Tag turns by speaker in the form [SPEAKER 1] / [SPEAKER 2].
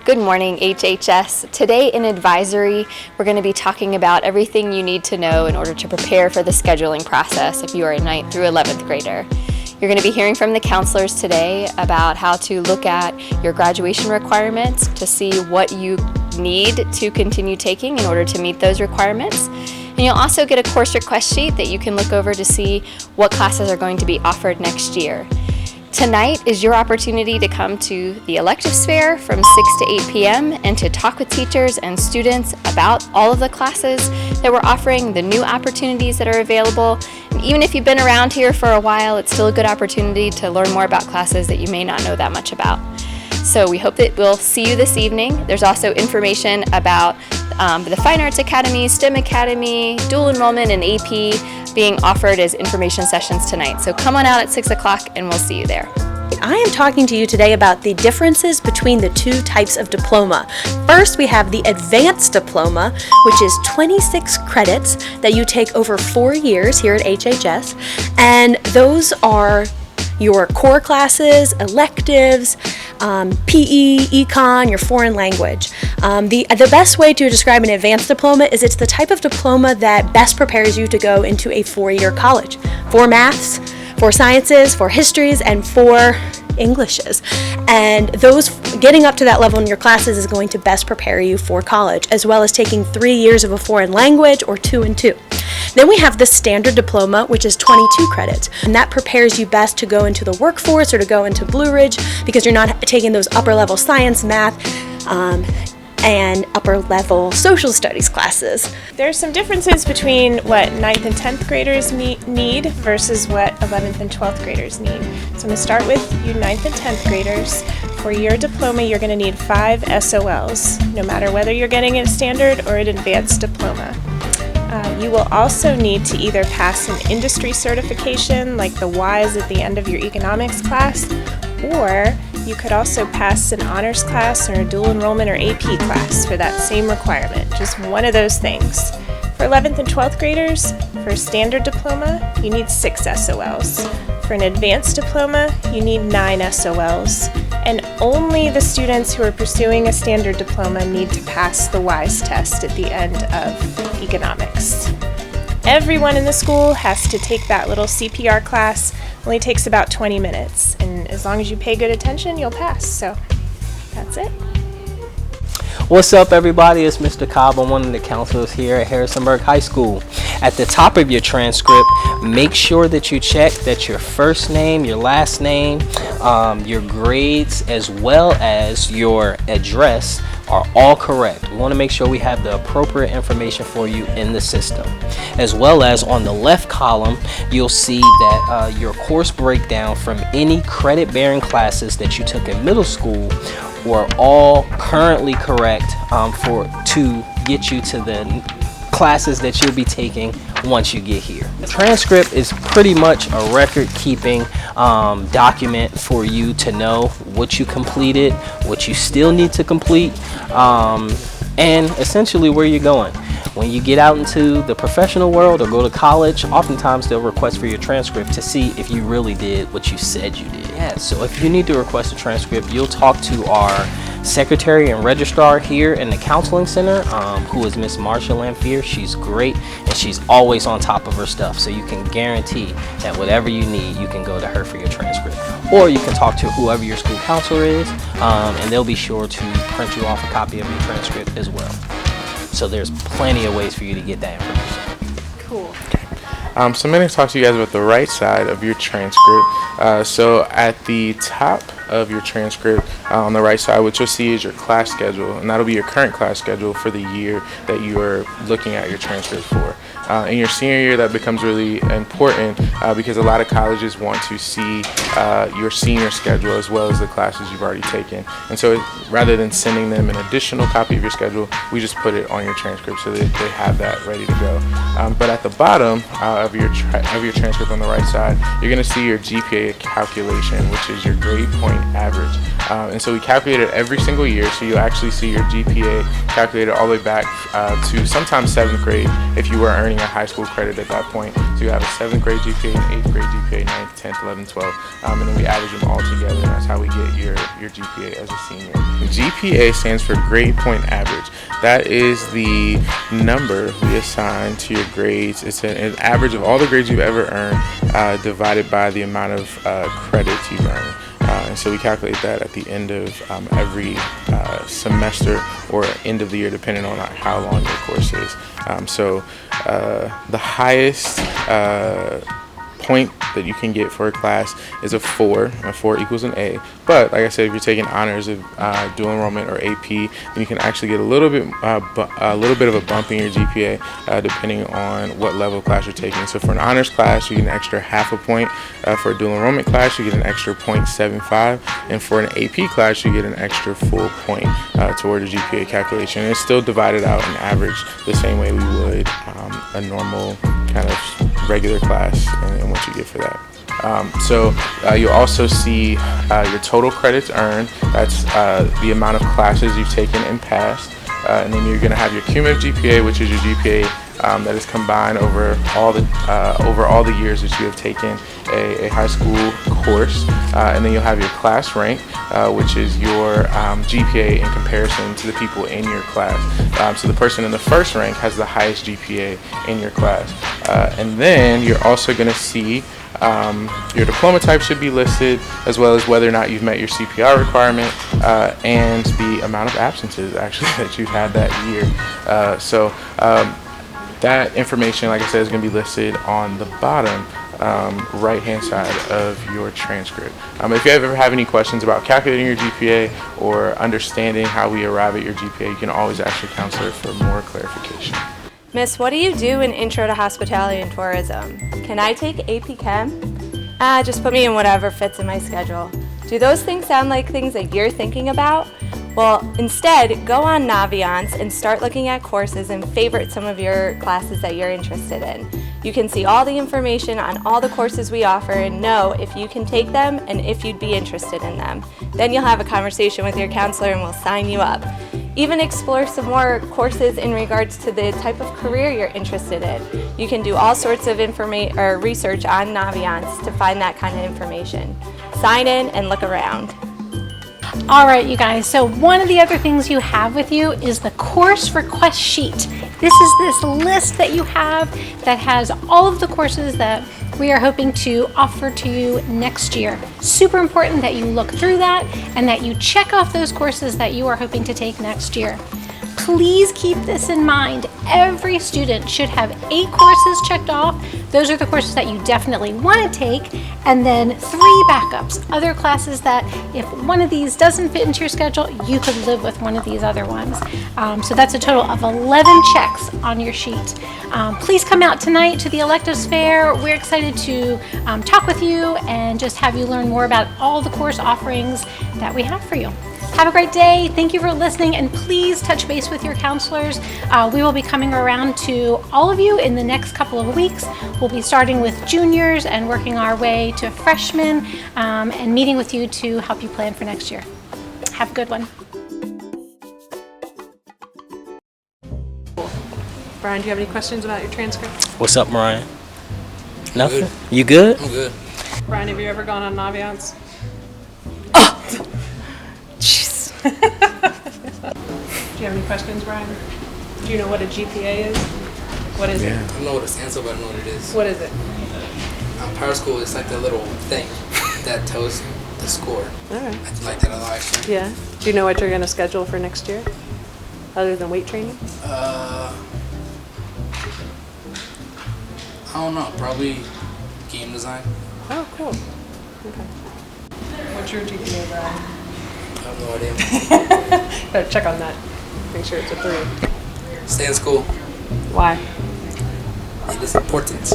[SPEAKER 1] Good morning, HHS. Today in Advisory, we're going to be talking about everything you need to know in order to prepare for the scheduling process if you are a 9th through 11th grader. You're going to be hearing from the counselors today about how to look at your graduation requirements to see what you need to continue taking in order to meet those requirements. And you'll also get a course request sheet that you can look over to see what classes are going to be offered next year. Tonight is your opportunity to come to the electives fair from 6 to 8 p.m. and to talk with teachers and students about all of the classes that we're offering, the new opportunities that are available. And even if you've been around here for a while, it's still a good opportunity to learn more about classes that you may not know that much about. So we hope that we'll see you this evening. There's also information about the Fine Arts Academy, STEM Academy, dual enrollment, and AP being offered as information sessions tonight. So come on out at 6 o'clock and we'll see you there.
[SPEAKER 2] I am talking to you today about the differences between the two types of diploma. First, we have the advanced diploma, which is 26 credits that you take over 4 years here at HHS, and those are your core classes, electives, PE, econ, your foreign language. The best way to describe an advanced diploma is it's the type of diploma that best prepares you to go into a 4-year college for maths, for sciences, for histories, and for Englishes. And those getting up to that level in your classes is going to best prepare you for college, as well as taking 3 years of a foreign language or 2 and 2. Then we have the standard diploma, which is 22 credits, and that prepares you best to go into the workforce or to go into Blue Ridge because you're not taking those upper level science, math, and upper level social studies classes.
[SPEAKER 3] There are some differences between what 9th and 10th graders need versus what 11th and 12th graders need. So I'm going to start with you 9th and 10th graders. For your diploma, you're going to need 5 SOLs, no matter whether you're getting a standard or an advanced diploma. You will also need to either pass an industry certification, like the WISE at the end of your economics class, or you could also pass an honors class or a dual enrollment or AP class for that same requirement, just one of those things. For 11th and 12th graders, for a standard diploma, you need 6 SOLs. For an advanced diploma, you need 9 SOLs. And only the students who are pursuing a standard diploma need to pass the WISE test at the end of economics. Everyone in the school has to take that little CPR class. It only takes about 20 minutes. And as long as you pay good attention, you'll pass. So that's it.
[SPEAKER 4] What's up, everybody? It's Mr. Cobb. I'm one of the counselors here at Harrisonburg High School. At the top of your transcript, make sure that you check that your first name, your last name, your grades, as well as your address are all correct. We want to make sure we have the appropriate information for you in the system. As well as on the left column, you'll see that your course breakdown from any credit-bearing classes that you took in middle school were all currently correct to get you to the classes that you'll be taking once you get here. The transcript is pretty much a record-keeping document for you to know what you completed, what you still need to complete, and essentially where you're going. When you get out into the professional world or go to college, oftentimes they'll request for your transcript to see if you really did what you said you did. Yeah, so if you need to request a transcript, you'll talk to our secretary and registrar here in the counseling center, who is Miss Marsha Lamphere. She's great and she's always on top of her stuff, so you can guarantee that whatever you need, you can go to her for your transcript. Or you can talk to whoever your school counselor is, and they'll be sure to print you off a copy of your transcript as well. So there's plenty of ways for you to get that information.
[SPEAKER 1] Cool.
[SPEAKER 5] So I'm going to talk to you guys about the right side of your transcript. So at the top of your transcript, on the right side, what you'll see is your class schedule, and that'll be your current class schedule for the year that you are looking at your transcript for. In your senior year, that becomes really important because a lot of colleges want to see your senior schedule as well as the classes you've already taken. And so rather than sending them an additional copy of your schedule, we just put it on your transcript so that they have that ready to go. But at the bottom of your transcript on the right side, you're going to see your GPA calculation, which is your grade point average. And so we calculate it every single year, so you'll actually see your GPA calculated all the way back to sometimes 7th grade if you were earning earning a high school credit at that point. So you have a 7th grade GPA, an 8th grade GPA, 9th, 10th, 11th, 12th, and then we average them all together, and that's how we get your GPA as a senior. GPA stands for grade point average. That is the number we assign to your grades. It's an average of all the grades you've ever earned divided by the amount of credits you've earned. And so we calculate that at the end of every semester or end of the year, depending on how long your course is. So the highest point that you can get for a class is a 4. A 4 equals an A. But like I said, if you're taking honors of dual enrollment or AP, then you can actually get a little bit of a bump in your GPA depending on what level of class you're taking. So for an honors class, you get an extra half a point. For a dual enrollment class, you get an extra 0.75, and for an AP class, you get an extra full point toward the GPA calculation. And it's still divided out and averaged the same way we would a normal kind of regular class and what you get for that. So you'll also see your total credits earned. That's the amount of classes you've taken and passed. And then you're going to have your cumulative GPA, which is your GPA that is combined over all the years that you have taken a high school course. And then you'll have your class rank, which is your GPA in comparison to the people in your class. So the person in the first rank has the highest GPA in your class. And then you're also going to see your diploma type should be listed, as well as whether or not you've met your CPR requirement and the amount of absences actually that you've had that year. So that information, like I said, is going to be listed on the bottom right hand side of your transcript. If you ever have any questions about calculating your GPA or understanding how we arrive at your GPA, you can always ask your counselor for more clarification.
[SPEAKER 6] Miss, what do you do in Intro to Hospitality and Tourism? Can I take AP Chem? Just put me in whatever fits in my schedule. Do those things sound like things that you're thinking about? Well, instead, go on Naviance and start looking at courses and favorite some of your classes that you're interested in. You can see all the information on all the courses we offer and know if you can take them and if you'd be interested in them. Then you'll have a conversation with your counselor and we'll sign you up. Even explore some more courses in regards to the type of career you're interested in. You can do all sorts of research on Naviance to find that kind of information. Sign in and look around.
[SPEAKER 7] All right, you guys, so one of the other things you have with you is the course request sheet. This is this list that you have that has all of the courses that we are hoping to offer to you next year. Super important that you look through that and that you check off those courses that you are hoping to take next year. Please keep this in mind. Every student should have 8 courses checked off. Those are the courses that you definitely want to take, and then 3 backups, other classes that if one of these doesn't fit into your schedule, you could live with one of these other ones. So that's a total of 11 checks on your sheet. Please come out tonight to the electives fair. We're excited to talk with you and just have you learn more about all the course offerings that we have for you. Have a great day. Thank you for listening, and please touch base with your counselors. We will be coming around to all of you in the next couple of weeks. We'll be starting with juniors and working our way to freshmen and meeting with you to help you plan for next year. Have a good one.
[SPEAKER 2] Brian, do you have any questions about your transcript?
[SPEAKER 4] What's up, Mariah? Nothing? Good. You good?
[SPEAKER 8] I'm good.
[SPEAKER 2] Brian, have you ever gone on Naviance? Do you have any questions, Brian? Do you know what a GPA is? What is it?
[SPEAKER 8] I don't know what it stands for, but I know what it is.
[SPEAKER 2] What is it?
[SPEAKER 8] Power School is like the little thing that tells the score.
[SPEAKER 2] All right.
[SPEAKER 8] I like that a lot, actually.
[SPEAKER 2] Yeah. Do you know what you're going to schedule for next year? Other than weight training?
[SPEAKER 8] I don't know. Probably game design.
[SPEAKER 2] Oh, cool. Okay. What's your GPA, Brian?
[SPEAKER 8] I have no idea.
[SPEAKER 2] Better check on that. Make sure it's a 3.
[SPEAKER 8] Stay in school.
[SPEAKER 2] Why?
[SPEAKER 8] It is important.